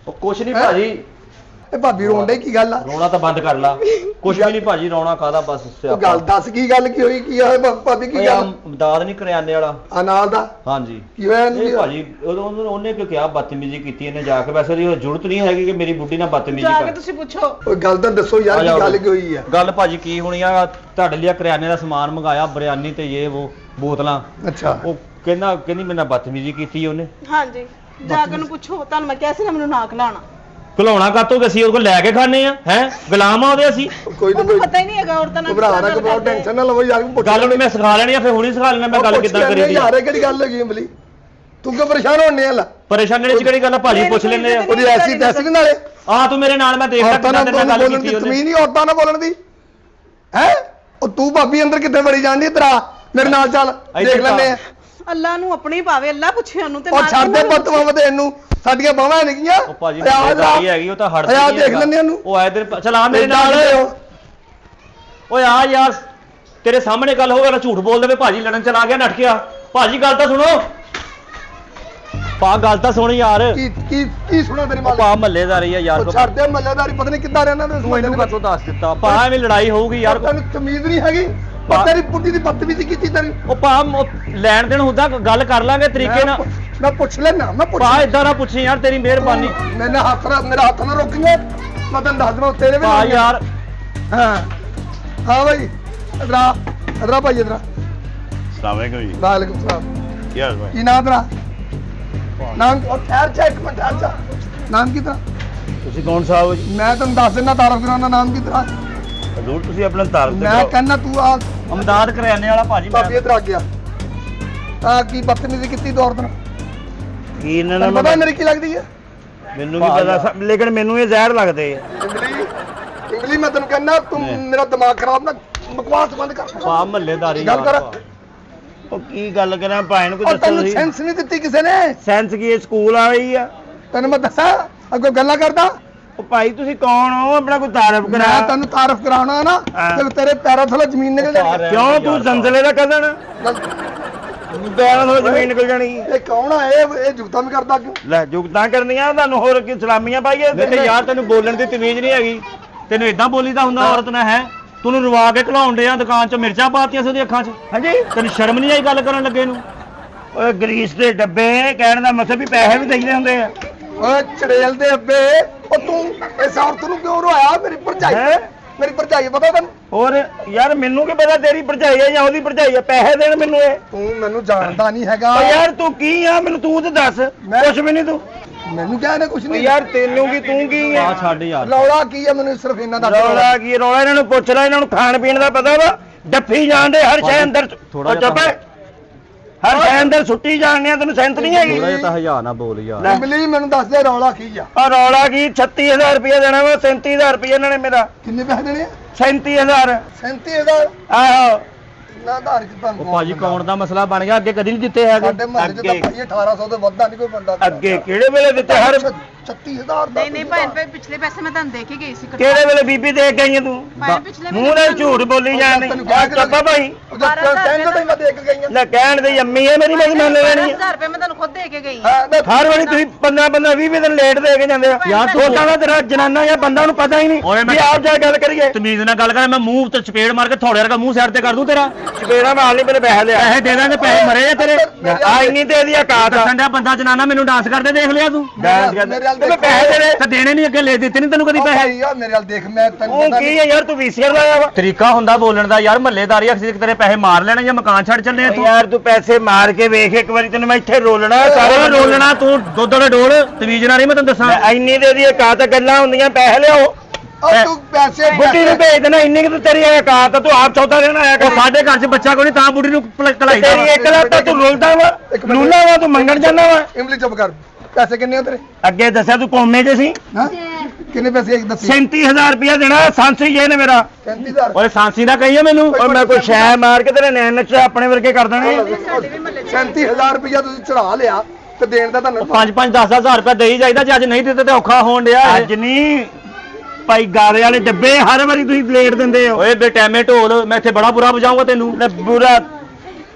ਉਹ ਕੁਛ ਨਹੀਂ ਭਾਜੀ ਇਹ ਭਾਬੀ ਰੋਂਡੇ ਕੀ ਗੱਲ ਆ ਰੋਣਾ ਤਾਂ ਬੰਦ ਕਰ ਲਾ ਕੁਛ ਵੀ ਨਹੀਂ ਭਾਜੀ ਰੋਣਾ ਕਾਹਦਾ ਬਸ ਉਹ ਗੱਲ ਦੱਸ ਕੀ ਗੱਲ ਕੀ ਹੋਈ ਕੀ ਹੋਇਆ ਭਾਬੀ ਕੀ ਗੱਲ ਅਮਦਾਦ ਨਹੀਂ ਕਰਿਆਨੇ ਵਾਲਾ ਆ ਨਾਲ ਦਾ ਹਾਂਜੀ ਕੀ ਹੋਇਆ ਇਹ ਭਾਜੀ ਉਹਨੇ ਕਿਉਂ ਕਿਹਾ ਬਦਤਮੀਜ਼ੀ ਕੀਤੀ ਇਹਨੇ ਜਾ ਕੇ ਵੈਸੇ ਉਹਦੀ ਜ਼ਰੂਰਤ ਨਹੀਂ ਹੈਗੀ ਕਿ ਮੇਰੀ ਬੁੱਢੀ ਨਾਲ ਬਦਤਮੀਜ਼ੀ ਜਾ ਕੇ ਕਰ ਤੁਸੀਂ ਪੁੱਛੋ ਓਏ ਗੱਲ ਤਾਂ ਦੱਸੋ ਯਾਰ ਕੀ ਗੱਲ ਕੀ ਹੋਈ ਆ ਗੱਲ ਭਾਜੀ ਕੀ ਹੋਣੀ ਆ ਤੁਹਾਡੇ ਲਈ ਕਰਿਆਨੇ ਦਾ ਸਮਾਨ ਮੰਗਾਇਆ ਬਿਰਿਆਨੀ ਤੇ ਇਹ ਉਹ ਬੋਤਲਾਂ ਅੱਛਾ ਉਹ ਕਹਿੰਦੀ ਮੇਰੇ ਨਾਲ ਬਦਤਮੀਜ਼ੀ ਕੀਤੀ ਉਹਨੇ ਹਾਂਜੀ ਜਾ ਕੇ ਉਹਨੂੰ ਪੁੱਛੋ ਤੁਹਾਨੂੰ ਮੈਂ ਕਿਹਾ ਸੀ ਨਾ ਮੈਨੂੰ ਨਾ ਖਿਲਾਉਣਾ ਘਲਾਉਣਾ ਕਾਤੋਂ ਕਿ ਅਸੀਂ ਉਹਦੇ ਕੋਲ ਲੈ ਕੇ ਖਾਣੇ ਆ ਹੈ ਗੁਲਾਮ ਆ ਉਹਦੇ ਅਸੀਂ ਕੋਈ ਨਾ ਉਹਨੂੰ ਕੋਈ ਪਤਾ ਹੀ ਨਹੀਂ ਹੈਗਾ ਔਰਤਾਂ ਨਾਲ ਘਬਰਾ ਨਾ ਘਬਰਾ ਟੈਨਸ਼ਨ ਨਾ ਲਵੋ ਯਾਰ ਪੁੱਛ ਗੱਲ ਨੂੰ ਮੈਂ ਸਿਖਾ ਲੈਣੀ ਆ ਫਿਰ ਹੁਣੀ ਸਿਖਾ ਲੈਣਾ ਮੈਂ ਗੱਲ ਕਿੱਦਾਂ ਕਰੀ ਦੀ ਯਾਰ ਇਹ ਕਿਹੜੀ ਗੱਲ ਹੈਗੀ ਇਮਲੀ ਤੂੰ ਕਿਉਂ ਪਰੇਸ਼ਾਨ ਹੋਣੇ ਆ ਲਾ ਪਰੇਸ਼ਾਨੀ ਚ ਕਿਹੜੀ ਗੱਲ ਆ ਭਾਜੀ ਪੁੱਛ ਲੈਂਦੇ ਆ ਉਹਦੀ ਐਸੀ ਤੈਸੀ ਦੇ ਨਾਲੇ ਆ ਤੂੰ ਮੇਰੇ ਨਾਲ ਮੈਂ ਦੇਖਦਾ ਔਰਤਾਂ ਕਿੱਦਾਂ ਨਾਲ ਤੇਰੇ ਨਾਲ ਗੱਲ ਬੋਲਣ ਦੀ ਕੀਤੀ ਉਹਨੇ ਤਮੀਜ਼ ਨਹੀਂ ਔਰਤਾਂ ਨਾਲ ਬੋਲਣ ਦੀ ਹੈ ਉਹ ਤੂੰ ਭਾਬੀ ਅੰਦਰ ਕਿੱਥੇ ਵੜੀ ਜਾਂਦੀ ਤੇਰਾ ਮੇਰੇ ਨਾਲ ਚੱਲ ਦੇਖ ਲੈਂਦੇ ਆ ਅੱਲਾ ਨੂੰ ਆਪਣੀ ਭਾਵੇਂ ਅੱਲਾ ਪੁੱਛੇ ਉਹਨੂੰ ਤੇ ਉਹ ਛੱਡ ਦੇ ਬਤਵਾ ਦੇ ਇਹਨੂੰ ਸਾਡੀਆਂ ਬਾਹਾਂ ਨਿਕੀਆਂ ਉਹ ਭਾਜੀ ਜ਼ਿੰਮੇਵਾਰੀ ਹੈਗੀ ਉਹ ਤਾਂ ਹੜਦੀ ਆ ਦੇਖ ਲੈਂਦੇ ਇਹਨੂੰ ਉਹ ਆਏ ਦਿਨ ਚਲ ਆ ਮੇਰੇ ਨਾਲ ਓਏ ਆ ਯਾਰ ਤੇਰੇ ਸਾਹਮਣੇ ਗੱਲ ਹੋਵੇ ਨਾ ਝੂਠ ਬੋਲ ਦੇਵੇ ਭਾਜੀ ਲੜਨ ਚਲਾ ਗਿਆ ਨੱਠ ਗਿਆ ਭਾਜੀ ਗੱਲ ਤਾਂ ਸੁਣੋ ਪਾ ਗੱਲ ਤਾਂ ਸੁਣ ਯਾਰ ਕੀ ਕੀ ਕੀ ਸੁਣਾ ਤੇਰੀ ਮਾਂ ਪਾ ਮਹੱਲੇਦਾਰੀ ਆ ਯਾਰ ਉਹ ਛੱਡ ਦੇ ਮੱਲੇਦਾਰੀ ਪਤਾ ਨਹੀਂ ਕਿੱਦਾਂ ਰਹਿਣਾ ਤੂੰ ਇਹਨੂੰ ਕਦੋਂ ਦੱਸ ਦਿੱਤਾ ਪਾ ਐਵੇਂ ਲੜਾਈ ਹੋਊਗੀ ਯਾਰ ਤੈਨੂੰ ਤਮੀਜ਼ ਨਹੀਂ ਹੈਗੀ ਪਰ ਤੇਰੀ ਪੁੱਟੀ ਦੀ ਬਦਤਮੀਜ਼ੀ ਕੀਤੀ ਤੇਰੀ ਉਹ ਪਾ ਲੈਣ ਦੇਣ ਹੁੰਦਾ ਗੱਲ ਕਰ ਲਾਂਗੇ ਤਰੀਕੇ ਨਾਲ ਮੈਂ ਪੁੱਛ ਲੈਣਾ ਮੈਂ ਪੁੱਛ ਪਾ ਇਦਾਂ ਨਾ ਪੁੱਛੀ ਯਾਰ ਤੇਰੀ ਮਿਹਰਬਾਨੀ ਮੇਰਾ ਹੱਥ ਨਾਲ ਰੋਕੀਏ ਮੈਂ ਤੈਨੂੰ ਦੱਸ ਦਵਾਂ ਤੇਰੇ ਵੀ ਪਾ ਯਾਰ ਹਾਂ ਹਾਂ ਭਾਈ ਇਧਰ ਭਾਈ ਇਧਰ ਅਸਲਾਮ ਵਾਲੇਕੁਮ ਜੀ ਵਾਲੇਕੁਮ ਸਲਾਮ ਕੀ ਹਾਲ ਭਾਈ ਕੀ ਨਾਮ ਤੇਰਾ ਨਾਮ ਉਹ ਠਹਿਰ ਜਾ ਇੱਕ ਮਿੰਟ ਠਹਿਰ ਜਾ ਨਾਮ ਕੀ ਤੇਰਾ ਤੁਸੀਂ ਕੌਣ ਸਾਹਿਬ ਹੋ ਜੀ ਮੈਂ ਤੈਨੂੰ ਦੱਸ ਦਿੰਦਾ ਤਾਰਫ ਕਰਾਉਣਾ ਨਾਮ ਕੀ ਤੇਰਾ ਹਜ਼ੂਰ ਤੁਸੀਂ ਆਪਣਾ ਤਾਰਫ ਤੇ ਮੈਂ ਕਰੋ। ਕਹਿੰਦਾ ਤੂੰ ਆ ਅਮਦਾਦ ਕਰਿਆਨੇ ਵਾਲਾ ਭਾਜੀ ਭਾਬੀ ਇਧਰ ਆ ਗਿਆ ਆ ਕੀ ਬਦਤਮੀਜ਼ੀ ਕੀਤੀ ਤੂੰ ਔਰਤ ਨਾਲ ਕੀ ਇਹਨਾਂ ਤੈਨੂੰ ਨਾਲ ਪਤਾ ਮੇਰੀ ਕੀ ਲੱਗਦੀ ਹੈ ਮੈਨੂੰ ਵੀ ਪਤਾ ਲੇਕਿਨ ਮੈਨੂੰ ਇਹ ਜ਼ਹਿਰ ਲੱਗਦੇ ਆ ਇੰਗਲੀ ਮੈਂ ਤੈਨੂੰ ਕਹਿੰਦਾ ਤੂੰ ਮੇਰਾ ਦਿਮਾਗ ਖਰਾਬ ਨਾ ਬਕਵਾਸ ਬੰਦ ਕਰ ਪਾ ਮਹੱਲੇਦਾਰੀ ਗੱਲ ਕਰ ਉਹ ਕੀ ਗੱਲ ਕਰਾਂ ਭਾਈ ਨੂੰ ਕੋਈ ਉਹ ਦੱਸੋ ਤੈਨੂੰ ਤੁਸੀਂ ਸੈਂਸ ਨਹੀਂ ਦਿੱਤੀ ਕਿਸੇ ਨੇ ਸੈਂਸ ਕੀ ਇਹ ਸਕੂਲ ਆ ਰਹੀ ਆ ਤੈਨੂੰ ਮੈਂ ਦੱਸਾਂ ਅੱਗੋਂ ਗੱਲਾਂ ਕਰਦਾ ਉਹ ਭਾਈ ਤੁਸੀਂ ਕੌਣ ਹੋ ਆਪਣਾ ਕੋਈ ਤਾਰਫ ਮੈਂ ਕਰਾ ਤੈਨੂੰ ਤਾਰਫ ਕਰਾਉਣਾ ਨਾ ਹਾਂ। ਤੇ ਤੇਰੇ ਪੈਰਾਂ ਥੱਲੇ ਜ਼ਮੀਨ ਨਿਕਲ ਜਾਣੀ ਕਿਉਂ ਤੂੰ ਜ਼ੰਜ਼ਲੇ ਦਾ ਕਦਨ ਪੈਰਾਂ ਤੋਂ ਜ਼ਮੀਨ ਨਿਕਲ ਜਾਣੀ ਇਹ ਕੌਣ ਆ ਇਹ ਜੁਗਤਾਂ ਵੀ ਕਰਦਾ ਕਿਉਂ ਲੈ ਜੁਗਤਾਂ ਕਰਨੀਆਂ ਤੁਹਾਨੂੰ ਹੋਰ ਕੀ ਸਲਾਮੀਆਂ ਪਾਈਏ ਨਹੀਂ ਤੇ ਯਾਰ ਤੈਨੂੰ ਬੋਲਣ ਦੀ ਤਮੀਜ਼ ਨਹੀਂ ਹੈਗੀ ਤੈਨੂੰ ਇਦਾਂ ਬੋਲੀਦਾ ਹੁੰਦਾ ਔਰਤ ਨਾਲ ਹੈ ਤੈਨੂੰ ਰਵਾ ਕੇ ਘਲਾਉਣ ਡਿਆ ਦੁਕਾਨ 'ਚ ਮਿਰਚਾਂ ਪਾਤੀਆਂ ਸੀ ਉਹਦੀ ਅੱਖਾਂ 'ਚ ਹਾਂਜੀ ਤੈਨੂੰ ਸ਼ਰਮ ਨਹੀਂ ਆਈ ਗੱਲ ਕਰਨ ਲੱਗੇ ਨੂੰ ਓਏ ਗਰੀਸ ਦੇ ਡੱਬੇ ਕਹਿਣ ਦਾ ਮਤਲਬ ਵੀ ਪੈਸੇ ਵੀ ਦੇਈਦੇ ਹੁੰਦੇ ਆ ਓਏ ਚੜੇਲ ਦੇ ਅੱਬੇ ਉਹ ਤੂੰ ਇਸ ਔਰਤ ਨੂੰ ਕਿਉਂ ਰੋਇਆ ਮੇਰੀ ਭਰਜਾਈ ਹੈਂ? ਮੇਰੀ ਭਰਜਾਈ ਪਤਾ ਤੈਨੂੰ ਹੋਰ ਯਾਰ ਮੈਨੂੰ ਕੀ ਪਤਾ ਤੇਰੀ ਭਰਜਾਈ ਹੈ ਜਾਂ ਉਹਦੀ ਭਰਜਾਈ ਹੈ ਪੈਸੇ ਦੇਣ ਮੈਨੂੰ ਇਹ ਤੂੰ ਮੈਨੂੰ ਜਾਣਦਾ ਨਹੀਂ ਹੈਗਾ ਓ ਯਾਰ ਤੂੰ ਕੀ ਆ ਮੈਨੂੰ ਤੂੰ ਤੇ ਦੱਸ ਕੁਛ ਵੀ ਨਹੀਂ ਤੂੰ ਮੈਨੂੰ ਕਿਹਾ ਇਹਨੇ ਕੁਛ ਓ ਨਹੀਂ ਯਾਰ ਤੈਨੂੰ ਕੀ ਤੂੰ ਕੀ ਆ ਆ ਛੱਡ ਯਾਰ ਰੌਲਾ ਕੀ ਆ ਮੈਨੂੰ ਸਿਰਫ ਇਹਨਾਂ ਦਾ ਰੌਲਾ ਕੀ ਰੌਲਾ ਇਹਨਾਂ ਨੂੰ ਪੁੱਛ ਲੈ ਇਹਨਾਂ ਨੂੰ ਖਾਣ ਪੀਣ ਦਾ ਪਤਾ ਵਾ ਡੱਫੀ ਜਾਂਦੇ ਹਰ ਸ਼ੈ ਅੰਦਰ ਥੋੜ੍ਹਾ ਓ ਜਿਹਾ ਚੁੱਪ ਹੈ। ਹਰ ਸ਼ੈ ਅੰਦਰ ਸੁੱਟੀ ਜਾਣਦੇ ਆ ਤੈਨੂੰ ਸੈਂਤ ਨਹੀਂ ਹੈਗੀ ਥੋੜਾ ਜਿਹਾ ਤਾਂ ਹਜ਼ਾਰ ਨਾ ਬੋਲ ਯਾਰ ਲੈ। ਮਿਲੀ ਮੈਨੂੰ ਦੱਸ ਦੇ ਰੌਲਾ ਕੀ ਆ ਆ ਰੌਲਾ ਕੀ 36000 ਰੁਪਏ ਦੇਣਾ ਵਾ 37000 ਰੁਪਏ ਇਹਨਾਂ ਨੇ ਮੇਰਾ ਕਿੰਨੇ ਪੈਸੇ ਦੇਣੇ ਆ 37000 37000 ਆਹੋ ਨਾ ਆਧਾਰ ਕਿ ਤੁਹਾਨੂੰ ਉਹ ਭਾਜੀ ਕੌਣ ਦਾ ਮਸਲਾ ਬਣ ਗਿਆ ਅੱਗੇ ਕਦੀ ਨਹੀਂ ਦਿੱਤੇ ਹੈਗੇ ਸਾਡੇ ਮਹੱਲੇ 'ਚ ਤਾਂ ਅੱਗੇ। ਭਾਈ 1800 ਤੋਂ ਵੱਧਾ ਨਹੀਂ ਕੋਈ ਬੰਦਾ ਅੱਗੇ ਕਿਹੜੇ ਵੇਲੇ ਦਿੱਤੇ ਹਰ 36000 ਦਾ ਨਹੀਂ ਨਹੀਂ ਭੈਣ ਭਾਈ ਪਿਛਲੇ ਪੈਸੇ ਮੈਂ ਤੁਹਾਨੂੰ ਦੇ ਕੇ ਗਈ ਸੀ ਕਿਹੜੇ ਵੇਲੇ ਬੀਬੀ ਦੇ ਕੇ ਗਈ ਆਂ ਤੂੰ ਭਾਈ ਪਿਛਲੇ ਮੂੰਹ ਨਾਲ ਝੂਠ ਬੋਲੀ ਜਾਂਦੀ ਆ ਚੱਪਾ ਭਾਈ ਕਹਿੰਦਾ ਤਾਂ ਮੈਂ ਦੇ ਕੇ ਗਈ ਲੈ ਕਹਿਣ ਦੀ ਅੰਮੀ ਹੈ ਮੇਰੀ ਮੇਰੀ ਮੰਨ ਲੈਣੀ 10000 ਰੁਪਏ ਮੈਂ ਤੁਹਾਨੂੰ ਖੁਦ ਦੇ ਕੇ ਗਈ ਹਾਂ ਹਰ ਵਾਰੀ ਤੁਸੀਂ 15 20 ਦਿਨ ਲੇਟ ਦੇ ਕੇ ਜਾਂਦੇ ਆ ਯਾਰ ਤੂੰ- ਸੋਚਾਂ ਦਾ ਤੇਰਾ ਜਨਾਨਾ ਜਾਂ ਬੰਦਾ ਨੂੰ ਪਤਾ ਹੀ ਨਹੀਂ ਓਏ ਮੈਂ- ਵੀ ਆਪ ਜਾ ਕੇ ਗੱਲ ਕਰੀਏ ਤਮੀਜ਼ ਨਾਲ ਗੱਲ ਕਰ ਮੈਂ ਮੂੰਹ ਤੇ ਚਪੇੜ ਮਾਰ ਕੇ ਥੋੜੇ ਵਰਗਾ ਮੂੰਹ ਸਾਈਡ ਤੇ ਕਰ ਦੂੰ ਤੇਰਾ ਚਪੇੜਾ ਮਾਰ ਲਈ ਮੇਰੇ ਪੈਸੇ ਲਿਆ ਪੈਸੇ ਦੇ ਦਾਂਗੇ ਪੈਸੇ ਮਰੇ ਆ ਤੇਰੇ ਆ ਇੰਨੀ ਤੇ ਇਹਦੀ ਔਕਾਤ ਆ ਦੱਸਣ ਡਿਆ ਬੰਦਾ ਜਨਾਨਾ ਮੈਨੂੰ ਡਾਂਸ ਕਰਦੇ ਦੇਖ ਲਿਆ ਤੂੰ ਡਾਂਸ ਮੇਰੇ ਵੱਲ ਕਰਦੇ ਦੇਖੋ। ਪੈਸੇ ਦੇ ਤੇ ਦੇਣੇ ਨਹੀਂ ਅੱਗੇ ਲੈ ਦਿੱਤੇ ਨਹੀਂ ਤੈਨੂੰ ਕਦੀ ਪੈਸੇ ਭਾਈ ਆ ਮੇਰੇ ਵੱਲ ਦੇਖ ਮੈਂ ਤੈਨੂੰ ਉਹ ਪਤਾ ਕੀ ਹੈ ਯਾਰ ਤੂੰ ਵੀਸੀਆਰ ਲਾਇਆ ਵਾ ਤਰੀਕਾ ਹੁੰਦਾ ਬੋਲਣ ਦਾ ਯਾਰ ਮਹੱਲੇਦਾਰੀ ਅਕਸਰ ਤੇਰੇ ਪੈਸੇ ਮਾਰ ਲੈਣੇ ਜਾਂ ਮਕਾਨ ਛੱਡ ਚੱਲੇ ਆ ਤੂੰ ਯਾਰ ਤੂੰ ਪੈਸੇ ਮਾਰ ਕੇ ਵੇਖ ਇੱਕ ਵਾਰੀ ਤੈਨੂੰ ਮੈਂ ਇੱਥੇ ਰੋਲਣਾ ਸਾਰੇ ਸਾਰੇ ਰੋਲਣਾ ਤੂੰ ਦੁੱਧ ਵਾਲੇ ਡੋਲ ਤਮੀਜ਼ ਨਾਲ ਨਹੀਂ ਮੈਂ ਤੈਨੂੰ ਦੱਸਾਂ ਇੰਨੀ ਦੇ ਦੀ ਔਕਾਤ ਗੱਲਾਂ ਹੁੰਦੀਆਂ ਪੈਸੇ ਲਿਆਓ ਉਹ ਤੂੰ ਪੈਸੇ ਬੁੱਢੀ ਨੂੰ ਭੇਜ ਦੇਣਾ ਇੰਨੀ ਕਿ ਤੇਰੀ ਔਕਾਤ ਆ, ਤੂੰ ਆਪ ਚੌਥਾ ਦੇਣਾ ਆਇਆ ਉਹ ਕਰ ਸਾਡੇ ਘਰ 'ਚ ਬੱਚਾ ਕੋਈ ਨਹੀਂ ਤਾਂ ਬੁੜੀ ਨੂੰ ਕਲਾਈ ਤੇਰੀ ਇੱਕ ਲੱਤ ਆ, ਤੂੰ ਰੋਲਦਾ ਵਾ ਇੱਕ ਮਿੰਟ। ਲੂਲਾ ਵਾ ਤੂੰ ਮੰਗਣ ਜਾਂਦਾ ਵਾ ਇਮਲੀ ਚੁੱਪ ਕਰ ਪੈਸੇ ਕਿੰਨੇ ਹੋ ਤੇਰੇ ਅੱਗੇ ਦੱਸਿਆ ਤੂੰ ਕੋਮੇ 'ਚ ਸੀ ਹਾਂ ਕਿੰਨੇ ਪੈਸੇ ਇੱਕ ਦੱਸੀ 37000 ਰੁਪਇਆ ਦੇਣਾ ਸਾਂਸੀ ਜੇ ਨੇ ਮੇਰਾ 35000 ਓਏ ਸਾਂਸੀ ਦਾ ਕਹੀਏ ਮੈਨੂੰ ਓਏ ਮੈਂ ਕੋਈ ਸ਼ੈ ਮਾਰ ਕੇ ਤੇਰੇ ਨੈਣ ਚ ਆਪਣੇ ਵਰਗੇ ਕਰ ਦੇਣੇ 37000 ਰੁਪਇਆ ਤੁਸੀਂ ਚੜਾ ਲਿਆ ਤੇ ਦੇਣ ਦਾ ਤੁਹਾਨੂੰ 5-5 10,000 ਰੁਪਏ ਦੇਈ ਜਾਈਦਾ ਜੇ ਅੱਜ ਨਹੀਂ ਦਿੱਤੇ ਤੇ ਔਖਾ ਹੋਣ ਡਿਆ ਇਹ। ਅੱਜ ਨਹੀਂ ਭਾਈ ਗਾਰੇ ਵਾਲੇ ਡੱਬੇ ਹਰ ਵਾਰੀ ਤੁਸੀਂ ਪਲੇਟ ਦਿੰਦੇ ਹੋ ਓਏ ਬੇਟੈਮੇ ਢੋਲ ਮੈਂ ਇੱਥੇ ਬੜਾ ਬੁਰਾ ਵਜਾਊਂਗਾ ਤੈਨੂੰ ਲੈ ਬੁਰਾ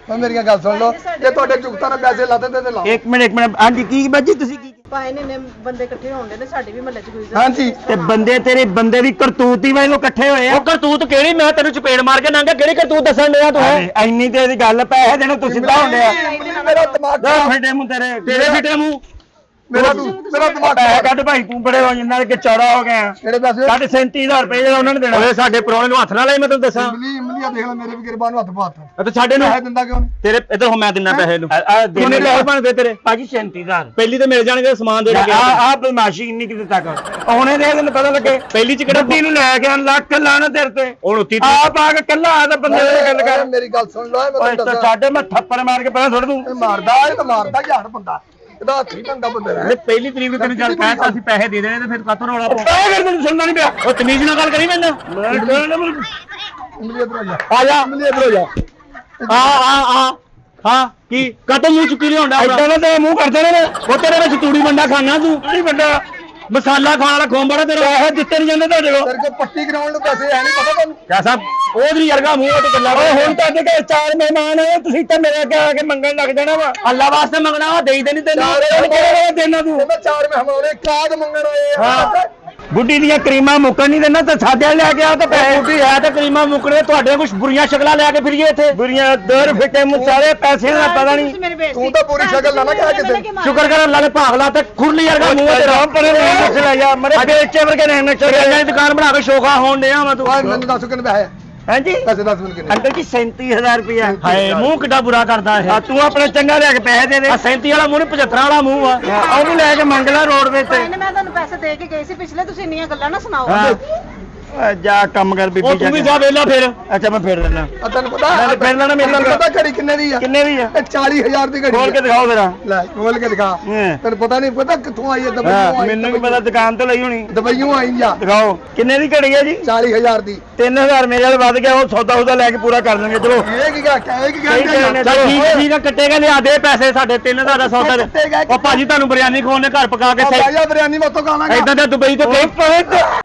ਉਹ ਮੇਰੀਆਂ ਗੱਲ ਸੁਣ ਲਓ ਜੇ ਤੁਹਾਡੇ ਜੁਗਤਾਂ ਨਾਲ ਪੈਸੇ ਲਾਦੇ ਤੇ ਲਾਓ ਇੱਕ ਮਿੰਟ ਹਾਂਜੀ ਕੀ ਬਾਜੀ ਤੁਸੀਂ ਕੀ ਭਾਈ ਨੇ ਬੰਦੇ ਇਕੱਠੇ ਹੋਣਦੇ ਨੇ ਸਾਡੇ ਵੀ ਮਹੱਲੇ 'ਚ ਕੋਈ ਹਾਂਜੀ ਤੇ ਬੰਦੇ ਤੇਰੇ ਬੰਦੇ ਦੀ ਕਰਤੂਤ ਹੀ ਵਾਂਗੂ ਇਕੱਠੇ ਹੋਏ ਆ ਉਹ ਕਰਤੂਤ ਕਿਹੜੀ ਮੈਂ ਤੈਨੂੰ ਚਪੇੜ ਮਾਰ ਕੇ ਲੰਘਿਆ ਕਿਹੜੀ ਕਰਤੂਤ ਦੱਸਣ ਡਿਆ ਤੂੰ ਹੈ ਇੰਨੀ ਤੇ ਇਹਦੀ ਗੱਲ ਪੈਸੇ ਦੇਣੇ ਤੂੰ ਸਿੱਧਾ ਹੁੰਦੇ ਆ ਮੇਰਾ ਦਿਮਾਗ ਦੋ ਫਿੱਟੇ ਮੂੰਹ ਤੇਰੇ ਤੇਰੇ ਫਿੱਟੇ ਮੂੰਹ ਮੇਰਾ ਦਿਮਾਗ ਪੈਸੇ ਕੱਢ ਭਾਈ ਤੂੰ ਬੜੇ ਹੋ ਜਿੰਨਾਂ ਦੇ ਚੌੜਾ ਹੋ ਗਿਆ ਕਿਹੜੇ ਪੈਸੇ ਕੱਢ 37000 ਰੁਪਏ ਜਿਹੜਾ ਉਹਨਾਂ ਨੇ ਦੇਣਾ ਓਏ ਸਾਡੇ ਪਰੌਣੇ ਨੂੰ ਹੱਥ ਨਾ ਲਾਈ ਮੈਂ ਤੈਨੂੰ ਦੱਸਾਂ ਇਮਲੀ ਆ ਦੇਖ ਲੈ ਮੇਰੇ ਵੀ ਗਰਬਾਨ ਨੂੰ ਹੱਥ ਪਾਤਾ ਤੇ ਸਾਡੇ ਨੂੰ ਪੈਸੇ ਦਿੰਦਾ ਕਿਉਂ ਨਹੀਂ ਤੇਰੇ ਇੱਧਰ ਹੋ ਮੈਂ ਦਿੰਨਾ ਪੈਸੇ ਨੂੰ ਕਿੰਨੇ ਪੈਸੇ ਬਣਦੇ ਤੇਰੇ ਭਾਜੀ 37000 ਪਹਿਲੀ ਤੇ ਮਿਲ ਜਾਣਗੇ ਸਮਾਨ ਦੇ ਕੇ ਆ ਬਦਮਾਸ਼ੀ ਇੰਨੀ ਕਿਤੇ ਤੱਕ ਉਹਨੇ ਦੇ ਤੈਨੂੰ ਪਤਾ ਲੱਗੇ ਪਹਿਲੀ ਚ ਕਿਹੜਾ ਗੱਡੀ ਨੂੰ ਲੈ ਗਿਆ ਲੱਖ ਲਾਣਾ ਤੇਰੇ ਤੇ ਹੁਣ ਉੱਤੀ ਆਪ ਆ ਕੇ ਕੱਲਾ ਆ ਤਾਂ ਬੰਦੇ ਨਾਲ ਗੱਲ ਕਰ ਮੇਰੀ ਗੱਲ ਸੁਣ ਲਓ ਮੈਂ ਓਏ ਤੁਹਾਨੂੰ ਤਾਂ ਦੱਸਾਂ ਛੱਡ ਮੈਂ ਥੱਪੜ ਮਾਰ ਕੇ ਪਹਿਲਾਂ ਸੁੱਟ ਦੂੰ ਇਹ ਮਾਰਦਾ ਝਾੜ ਬੰਦਾ ਇਹਦਾ ਹੱਥ ਹੀ ਢੰਗਾ ਬੰਦਾ ਹੈ ਪਹਿਲੀ ਤਰੀਕ ਨੂੰ ਤੈਨੂੰ ਚੱਲ ਕਹਿ ਤਾ ਅਸੀਂ ਪੈਸੇ ਦੇ ਦੇਣੇ ਤੇ ਫਿਰ ਕਾਤੋਂ ਰੌਲਾ ਪਾਉ ਪੈਸੇ ਫਿਰ ਮੈਨੂੰ ਸੁਣਨਾ ਨਹੀਂ ਪਿਆ ਉਹ ਤਮੀਜ਼ ਨਾਲ ਗੱਲ ਕਰੀ ਮੈਨੂੰ ਮੈਂ ਕਹਿਣਾ ਇਮਲੀ ਇਧਰ ਆ ਜਾ ਆ ਜਾ ਇਮਲੀ ਇਧਰ ਆ ਜਾ ਆ ਹਾਂ ਕੀ ਕਾਤੋਂ ਮੂੰਹ ਚੁੱਕੀ ਲਿਆਉਂਦਾ ਐਦਾਂ ਨਾ ਤੇ ਮੂੰਹ ਕਰਦੇ ਨੇ ਉਹ ਤੇਰੇ ਵਿੱਚ ਤੂੜੀ ਬੰਦਾ ਖਾਣਾ ਤੂੰ ਨਹੀਂ ਵੱਡਾ ਮਸਾਲਾ ਖਾਣ ਵਾਲਾ ਖੋਮ ਬੜਾ ਤੇਰਾ ਪੈਸੇ ਦਿੱਤੇ ਨਹੀਂ ਜਾਂਦੇ ਤੁਹਾਡੇ ਕੋਲ ਤੇਰੇ ਕੋਲ ਪੱਟੀ ਕਰਾਉਣ ਨੂੰ ਪੈਸੇ ਹੈ ਨਹੀਂ ਪਤਾ ਤੁਹਾਨੂੰ ਕਿਆ ਸਾਹਿਬ ਉਹਦੀ ਵਰਗਾ ਮੂੰਹ ਤੇ ਗੱਲਾਂ ਓਏ ਹੁਣ ਤੁਹਾਡੇ ਘਰ 4 ਮਹਿਮਾਨ ਆਏ ਤੁਸੀਂ ਤਾਂ ਮੇਰੇ ਅੱਗੇ ਆ ਕੇ ਮੰਗਣ ਲੱਗ ਜਾਣਾ ਵਾ ਅੱਲਾ ਵਾਸਤੇ ਮੰਗਣਾ ਵਾ ਦੇਈ ਦੇਣੀ ਤੈਨੂੰ ਹੁਣ ਕਿਹੜੇ ਦੇਣਾ ਤੂੰ ਕਹਿੰਦਾ ਚਾਰ ਮਹਿਮਾਨ ਇੱਕ ਕਾਦ ਮੰਗਣ ਆਏ ਹਾਂ ਗੁੱਡੀ ਦੀਆਂ ਕਰੀਮਾਂ ਮੁੱਕਣ ਨਹੀਂ ਦੇਣਾ ਤਾਂ ਸਾਡੇ ਲੈ ਕੇ ਆ ਤਾਂ ਪੈਸੇ ਬੁੱਢੀ ਹੈ ਤੇ ਕਰੀਮਾਂ ਮੁੱਕਣੇ ਤੁਹਾਡੇ ਕੁਝ ਬੁਰੀਆਂ ਸ਼ਕਲਾਂ ਲੈ ਕੇ ਫਿਰੀਏ ਇੱਥੇ ਬੁਰੀਆਂ ਦਰ ਫਿੱਟੇ ਮੂੰਹ ਸਾਰੇ ਪੈਸਿਆਂ ਦਾ ਪਤਾ ਨਹੀਂ ਤੂੰ ਤਾਂ ਪੂਰੀ ਸ਼ਕਲ ਨਾ ਕਹਿ ਕਿਸੇ ਸ਼ੁਕਰ ਕਰ ਅੱਲਾ ਨੇ ਭਾਗ ਲਾ ਤੇ ਖੁਰਲੀ ਵਰਗਾ ਮੂੰਹ ਮੂੰਹ ਤੇ ਤੇਰਾ ਰਾਮ ਪਰੇ ਨਹੀਂ ਲੈ ਜਾ ਮਰੇ ਬੇਚੇ ਵਰਗੇ ਨੇ ਇਹਨਾਂ ਦੀ ਦੁਕਾਨ ਬਣਾ ਕੇ ਸ਼ੋਖਾ ਹੋਣ ਡਿਆ ਵਾ ਤੂੰ ਓਏ ਮੈਨੂੰ ਦੱਸ ਕਿੰਨੇ ਪੈਸੇ ਹਾਂਜੀ ਪੈਸੇ ਦੱਸ ਮੈਨੂੰ ਕਿੰਨੇ ਅੰਕਲ ਜੀ 37000 ਰੁਪਇਆ ਹਾਏ ਮੂੰਹ ਕਿੱਡਾ ਬੁਰਾ ਕਰਦਾ ਇਹ ਆ ਤੂੰ ਆਪਣਾ ਚੰਗਾ ਲੈ ਕੇ ਪੈਸੇ ਦੇ ਦੇ ਆ 37 ਵਾਲਾ ਮੂੰਹ ਨਹੀਂ 75 ਵਾਲਾ ਮੂੰਹ ਆ ਉਹਨੂੰ ਲੈ ਕੇ ਮੰਗ ਲੈ ਰੋਡਵੇ ਤੇ ਭਾਈ ਨੇ ਮੈਂ ਤੁਹਾਨੂੰ ਪੈਸੇ ਦੇ ਕੇ ਗਈ ਸੀ ਪਿਛਲੇ ਤੁਸੀਂ ਇੰਨੀਆਂ ਗੱਲਾਂ ਨਾ ਸੁਣਾਓ ਹਾਂ ਜਾ ਕੰਮ ਕਰ ਬੀਬੀ ਉਹ ਤੂੰ ਵੀ ਜਾ ਵੇਲਾ ਫਿਰ ਅੱਛਾ ਮੈਂ ਫੇਰ ਲੈਣਾ ਆ ਤੈਨੂੰ ਪਤਾ ਮੈਂ ਤਾਂ ਫਿਰ ਲੈਣਾ, ਮੇਰੇ ਤੈਨੂੰ ਨਾਲ। ਪਤਾ ਘੜੀ ਕਿੰਨੇ ਦੀ ਆ ਕਿੰਨੇ ਦੀ ਆ ਇਹ 40000 ਦੀ ਘੜੀ ਖੋਲ ਕੇ ਦਿਖਾਓ ਜਰਾ ਲੈ ਖੋਲ ਕੇ ਦਿਖਾ ਹਾਂ ਤੈਨੂੰ ਪਤਾ ਨਹੀਂ ਪਤਾ ਕਿੱਥੋਂ ਆਈ ਹੈ ਦਵਾਈਆਂ ਮੈਨੂੰ ਵੀ ਪਤਾ ਦੁਕਾਨ ਤੋਂ ਲਈ ਹੋਣੀ ਦਵਾਈਆਂ ਆਈ ਆ ਦਿਖਾਓ ਕਿੰਨੇ ਦੀ ਘੜੀ ਹੈ ਜੀ 40000 ਦੀ 3000 ਮੇਰੇ ਵਾਲ ਵੱਧ ਗਿਆ ਉਹ ਸੌਦਾ ਲੈ ਕੇ ਪੂਰਾ ਕਰ ਦਾਂਗੇ ਚਲੋ ਇਹ ਕੀ ਗਾ ਇਹ ਕੀ ਸਹੀ ਕਹਿੰਦੇ ਕਹਿੰਦੇ ਆ? ਚੱਲ ਠੀਕ ਹੈ, ਠੀਕ ਆ, ਕੱਟੇਗਾ ਲਿਆ ਦੇ ਪੈਸੇ ਸਾਡੇ 3000 ਦਾ ਸੌਦਾ ਦੇ। ਉਹ ਭਾਜੀ ਤੁਹਾਨੂੰ ਬਿਰਿਆਨੀ ਖਵਾਉਣੇ ਘਰ ਪਕਾ ਕੇ ਆ ਭਾਈਆ ਬਿਰਿਆਨੀ ਮੋਤੋਂ ਖਾਵਾਂਗਾ ਇਦਾਂ ਦਾ ਦੁਬਈ ਤੋਂ ਕਈ